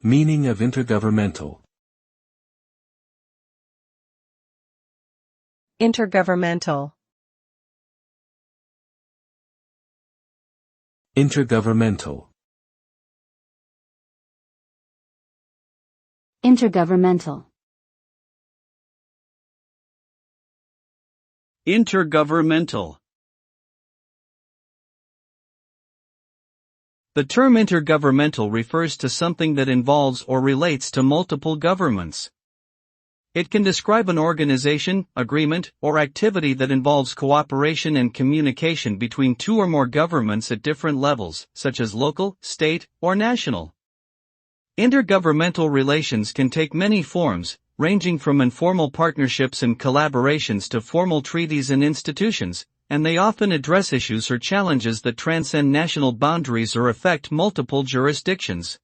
Meaning of intergovernmental. Intergovernmental. Intergovernmental. Intergovernmental. Intergovernmental. The term intergovernmental refers to something that involves or relates to multiple governments. It can describe an organization, agreement, or activity that involves cooperation and communication between two or more governments at different levels, such as local, state, or national. Intergovernmental relations can take many forms, ranging from informal partnerships and collaborations to formal treaties and institutions, and they often address issues or challenges that transcend national boundaries or affect multiple jurisdictions.